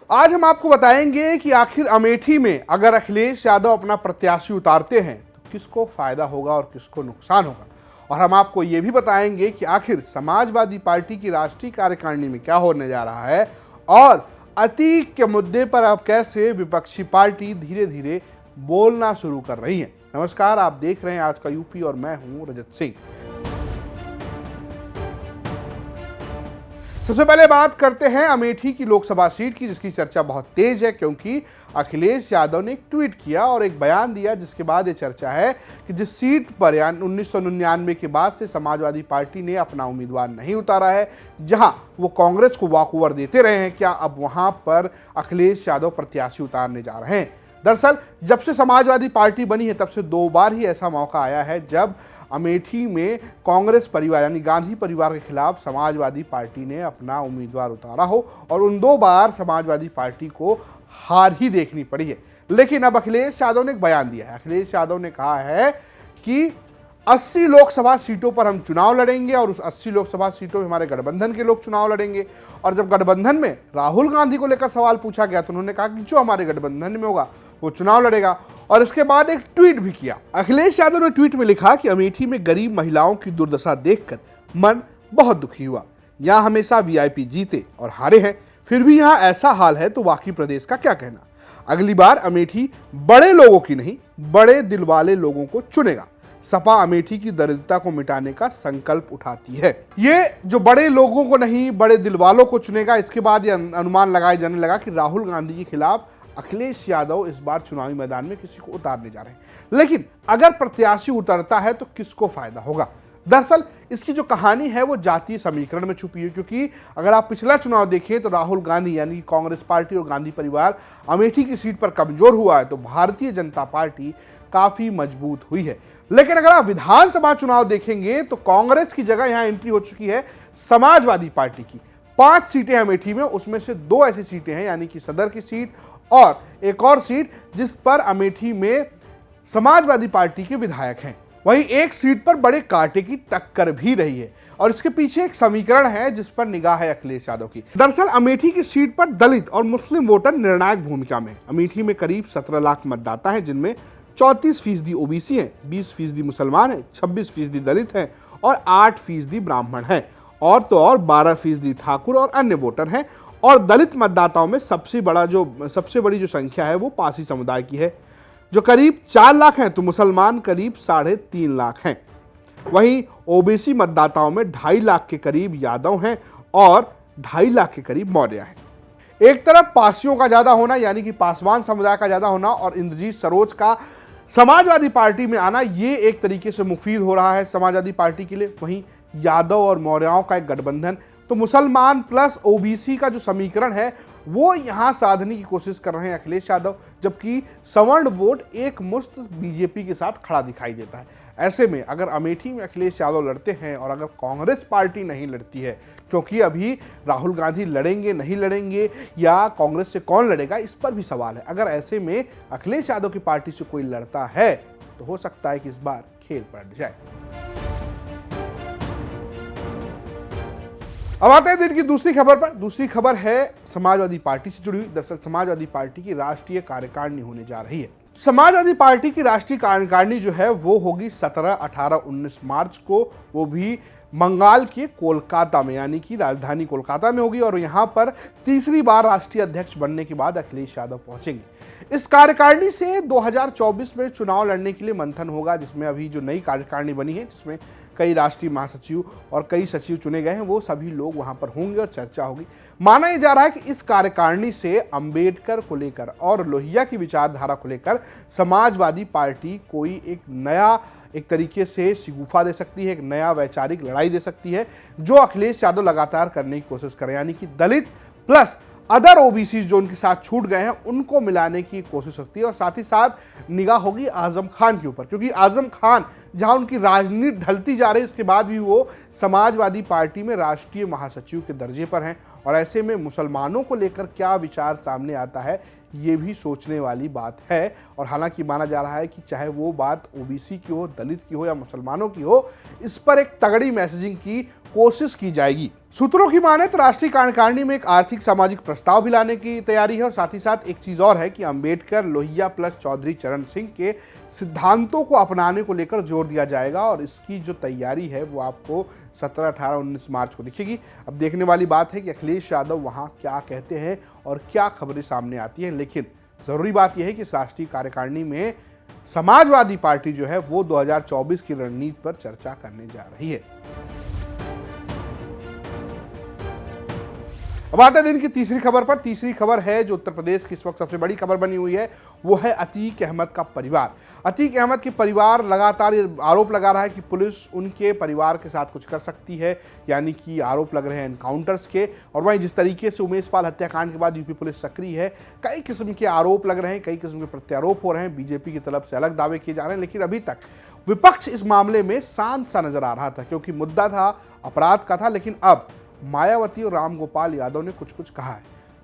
आज हम आपको बताएंगे कि आखिर अमेठी में अगर अखिलेश यादव अपना प्रत्याशी उतारते हैं तो किसको फायदा होगा और किसको नुकसान होगा। और हम आपको ये भी बताएंगे कि आखिर समाजवादी पार्टी की राष्ट्रीय कार्यकारिणी में क्या होने जा रहा है और अतीक के मुद्दे पर अब कैसे विपक्षी पार्टी धीरे धीरे बोलना शुरू कर रही है। नमस्कार, आप देख रहे हैं आज का यूपी और मैं हूं रजत सिंह। सबसे पहले बात करते हैं अमेठी की लोकसभा सीट की, जिसकी चर्चा बहुत तेज है क्योंकि अखिलेश यादव ने एक ट्वीट किया और एक बयान दिया, जिसके बाद ये चर्चा है कि जिस सीट पर 1999 के बाद से समाजवादी पार्टी ने अपना उम्मीदवार नहीं उतारा है, जहां वो कांग्रेस को वॉकओवर देते रहे हैं, क्या अब वहां पर अखिलेश यादव प्रत्याशी उतारने जा रहे हैं। दरअसल जब से समाजवादी पार्टी बनी है तब से दो बार ही ऐसा मौका आया है जब अमेठी में कांग्रेस परिवार यानी गांधी परिवार के खिलाफ समाजवादी पार्टी ने अपना उम्मीदवार उतारा हो, और उन दो बार समाजवादी पार्टी को हार ही देखनी पड़ी है। लेकिन अब अखिलेश यादव ने एक बयान दिया है। अखिलेश यादव ने कहा है कि 80 लोकसभा सीटों पर हम चुनाव लड़ेंगे और उस 80 लोकसभा सीटों में हमारे गठबंधन के लोग चुनाव लड़ेंगे। और जब गठबंधन में राहुल गांधी को लेकर सवाल पूछा गया तो उन्होंने कहा कि जो हमारे गठबंधन में होगा वो चुनाव लड़ेगा। और इसके बाद एक ट्वीट भी किया। अखिलेश यादव ने ट्वीट में लिखा कि अमेठी में गरीब महिलाओं की दुर्दशा देखकर मन बहुत दुखी हुआ। यहाँ हमेशा वीआईपी जीते और हारे हैं, फिर भी यहाँ ऐसा हाल है तो बाकी प्रदेश का क्या कहना। अगली बार अमेठी बड़े लोगों की नहीं, बड़े दिल वाले लोगों को चुनेगा। सपा अमेठी की दरिद्रता को मिटाने का संकल्प उठाती है। ये जो बड़े लोगों को नहीं बड़े दिल वालों को चुनेगा, इसके बाद ये अनुमान लगाया जाने लगा कि राहुल गांधी के खिलाफ अखिलेश यादव इस बार चुनावी मैदान में किसी को उतारने जा रहे हैं। लेकिन अगर प्रत्याशी उतरता है तो किसको फायदा होगा। दरअसल इसकी जो कहानी है वो जातीय समीकरण में छुपी है, क्योंकि अगर आप पिछला चुनाव देखें तो राहुल गांधी यानी कांग्रेस पार्टी और गांधी परिवार अमेठी की सीट पर कमजोर हुआ है, तो भारतीय जनता पार्टी काफी मजबूत हुई है। लेकिन अगर आप विधानसभा चुनाव देखेंगे तो कांग्रेस की जगह यहां एंट्री हो चुकी है समाजवादी पार्टी की। 5 सीटें अमेठी में, उसमें से 2 ऐसी सीटें हैं यानी कि सदर की सीट और एक और सीट जिस पर अमेठी में समाजवादी पार्टी के विधायक हैं। वहीं एक सीट पर बड़े कांटे की टक्कर भी रही है और इसके पीछे एक समीकरण है जिस पर निगाह है अखिलेश यादव की। दरअसल अमेठी की सीट पर दलित और मुस्लिम वोटर निर्णायक भूमिका में। अमेठी में करीब 17 लाख मतदाता हैं, जिनमें 34% ओबीसी हैं, 20% मुसलमान हैं, 26% दलित हैं और 8% ब्राह्मण हैं, और तो और 12% ठाकुर और अन्य वोटर हैं। और दलित मतदाताओं में सबसे बड़ी जो संख्या है वो पासी समुदाय की है, जो करीब 4 लाख हैं, तो मुसलमान करीब 3.5 लाख हैं। वहीं ओबीसी मतदाताओं में 2.5 लाख के करीब यादव हैं और 2.5 लाख के करीब मौर्य हैं। एक तरफ पासियों का ज्यादा होना यानी कि पासवान समुदाय का ज्यादा होना और इंद्रजीत सरोज का समाजवादी पार्टी में आना, ये एक तरीके से मुफीद हो रहा है समाजवादी पार्टी के लिए। वहीं यादव और मौर्यों का एक गठबंधन, तो मुसलमान प्लस ओबीसी का जो समीकरण है वो यहां साधने की कोशिश कर रहे हैं अखिलेश यादव, जबकि सवर्ण वोट एक मुश्त बीजेपी के साथ खड़ा दिखाई देता है। ऐसे में अगर अमेठी में अखिलेश यादव लड़ते हैं और अगर कांग्रेस पार्टी नहीं लड़ती है, क्योंकि अभी राहुल गांधी लड़ेंगे नहीं लड़ेंगे या कांग्रेस से कौन लड़ेगा इस पर भी सवाल है। अगर ऐसे में अखिलेश यादव की पार्टी से कोई लड़ता है तो हो सकता है कि इस बार खेल पलट जाए। अब आते हैं दिन की दूसरी खबर पर। दूसरी खबर है समाजवादी पार्टी से जुड़ी हुई। दरअसल समाजवादी पार्टी की राष्ट्रीय कार्यकारिणी होने जा रही है। समाजवादी पार्टी की राष्ट्रीय कार्यकारिणी जो है वो होगी 17, 18, 19 मार्च को, वो भी बंगाल के कोलकाता में यानी कि राजधानी कोलकाता में होगी। और यहां पर तीसरी बार राष्ट्रीय अध्यक्ष बनने के बाद अखिलेश यादव पहुंचेंगे। इस कार्यकारिणी से 2024 में चुनाव लड़ने के लिए मंथन होगा, जिसमें अभी जो नई कार्यकारिणी बनी है, जिसमें कई राष्ट्रीय महासचिव और कई सचिव चुने गए हैं, वो सभी लोग वहां पर होंगे और चर्चा होगी। माना यह जा रहा है कि इस कार्यकारिणी से अंबेडकर को लेकर और लोहिया की विचारधारा को लेकर समाजवादी पार्टी कोई एक तरीके से शिगुफा दे सकती है, एक नया वैचारिक लड़ाई दे सकती है, जो अखिलेश यादव लगातार करने की कोशिश कर रहे हैं। यानी कि दलित प्लस अदर ओबीसी जो उनके साथ छूट गए हैं उनको मिलाने की कोशिश होती है। और साथ ही साथ निगाह होगी आजम खान के ऊपर, क्योंकि आजम खान जहां उनकी राजनीति ढलती जा रही है उसके बाद भी वो समाजवादी पार्टी में राष्ट्रीय महासचिव के दर्जे पर हैं। और ऐसे में मुसलमानों को लेकर क्या विचार सामने आता है ये भी सोचने वाली बात है। और हालांकि माना जा रहा है कि चाहे वो बात ओबीसी की हो, दलित की हो या मुसलमानों की हो, इस पर एक तगड़ी मैसेजिंग की कोशिश की जाएगी। सूत्रों की माने तो राष्ट्रीय कार्यकारिणी में एक आर्थिक सामाजिक प्रस्ताव भी लाने की तैयारी है और साथ ही साथ एक चीज और है कि अंबेडकर, लोहिया प्लस चौधरी चरण सिंह के सिद्धांतों को अपनाने को लेकर जोर दिया जाएगा और इसकी जो तैयारी है वो आपको 17, 18, 19 मार्च को दिखेगी। अब देखने वाली बात है कि अखिलेश यादव वहां क्या कहते हैं और क्या खबरें सामने आती हैं, लेकिन जरूरी बात यह है कि इस राष्ट्रीय कार्यकारिणी में समाजवादी पार्टी जो है वो 2024 की रणनीति पर चर्चा करने जा रही है। अब आते दिन की तीसरी खबर पर। तीसरी खबर है जो उत्तर प्रदेश की इस वक्त सबसे बड़ी खबर बनी हुई है, वो है अतीक अहमद का परिवार। अतीक अहमद के परिवार लगातार ये आरोप लगा रहा है कि पुलिस उनके परिवार के साथ कुछ कर सकती है, यानी कि आरोप लग रहे हैं एनकाउंटर्स के। और वहीं जिस तरीके से उमेश पाल हत्याकांड के बाद यूपी पुलिस सक्रिय है, कई किस्म के आरोप लग रहे हैं, कई किस्म के प्रत्यारोप हो रहे हैं, बीजेपी की तरफ से अलग दावे किए जा रहे हैं, लेकिन अभी तक विपक्ष इस मामले में शांत सा नजर आ रहा था क्योंकि मुद्दा था अपराध का था। लेकिन अब मायावती और रामगोपाल यादव ने कुछ कहा है।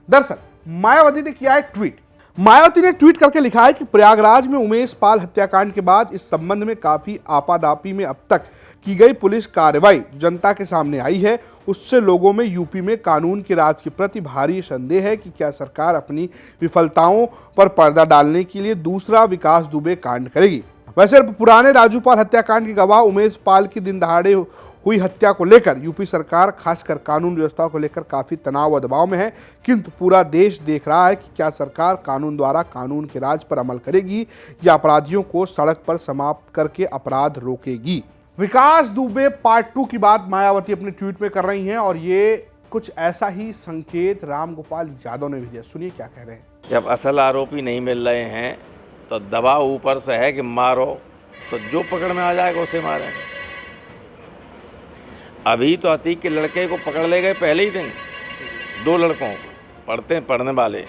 दरअसल मायावती ने किया है ट्वीट। मायावती ने ट्वीट करके लिखा है कि प्रयागराज में उमेश पाल हत्याकांड के बाद इस संबंध में काफी आपादापी में अब तक की गई पुलिस कार्रवाई जनता के सामने आई है। उससे लोगों में यूपी में कानून के राज के प्रति भारी संदेह है कि क्या सरकार अपनी विफलताओं पर पर्दा डालने के लिए दूसरा विकास दुबे कांड करेगी। वैसे पुराने राजू पाल हत्याकांड के गवाह उमेश पाल की दिन दहाड़े हुई हत्या को लेकर यूपी सरकार खासकर कानून व्यवस्था को लेकर काफी तनाव व दबाव में है, किंतु पूरा देश देख रहा है कि क्या सरकार कानून द्वारा कानून के राज पर अमल करेगी या अपराधियों को सड़क पर समाप्त करके अपराध रोकेगी। विकास दुबे पार्ट 2 की बात मायावती अपने ट्वीट में कर रही हैं और ये कुछ ऐसा ही संकेत रामगोपाल यादव ने भी दिया। सुनिए क्या कह रहे हैं। जब असल आरोपी नहीं मिल रहे हैं तो दबाव ऊपर से है कि मारो, तो जो पकड़ में आ जाएगा उसे मारें। अभी तो अतीक के लड़के को पकड़ ले गए पहले ही दिन, 2 लड़कों को पढ़ने वाले,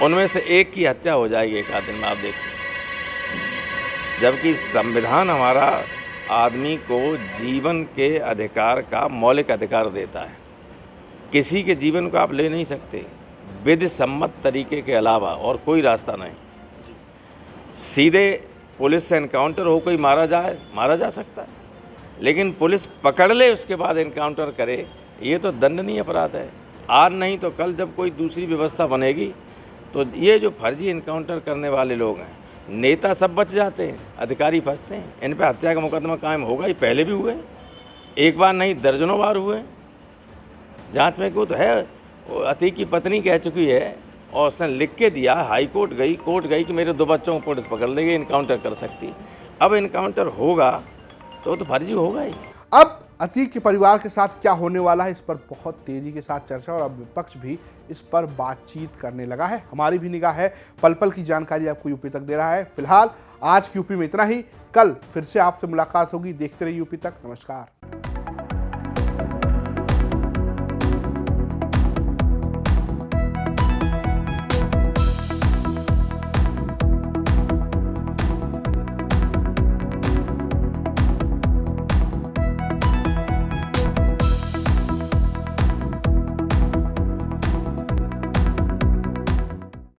उनमें से एक की हत्या हो जाएगी एक आध दिन में, आप देखिए। जबकि संविधान हमारा आदमी को जीवन के अधिकार का मौलिक अधिकार देता है, किसी के जीवन को आप ले नहीं सकते विधि सम्मत तरीके के अलावा और कोई रास्ता नहीं। सीधे पुलिस से एनकाउंटर हो कोई मारा जा सकता है, लेकिन पुलिस पकड़ ले उसके बाद एनकाउंटर करे, ये तो दंडनीय अपराध है। आज नहीं तो कल जब कोई दूसरी व्यवस्था बनेगी तो ये जो फर्जी एनकाउंटर करने वाले लोग हैं, नेता सब बच जाते हैं, अधिकारी फंसते हैं। इन पर हत्या का मुकदमा कायम होगा, ये पहले भी हुए, एक बार नहीं दर्जनों बार हुए। जांच में क्यों तो है, अतीक की पत्नी कह चुकी है और उसने लिख के दिया, हाई कोर्ट गई कि मेरे 2 बच्चों को पुलिस पकड़ लेगी, इनकाउंटर कर सकती। अब इनकाउंटर होगा तो फर्जी होगा ही। अब अतीक के परिवार के साथ क्या होने वाला है, इस पर बहुत तेजी के साथ चर्चा और अब विपक्ष भी इस पर बातचीत करने लगा है। हमारी भी निगाह है, पल पल की जानकारी आपको यूपी तक दे रहा है। फिलहाल आज की यूपी में इतना ही, कल फिर से आपसे मुलाकात होगी। देखते रहिए यूपी तक। नमस्कार।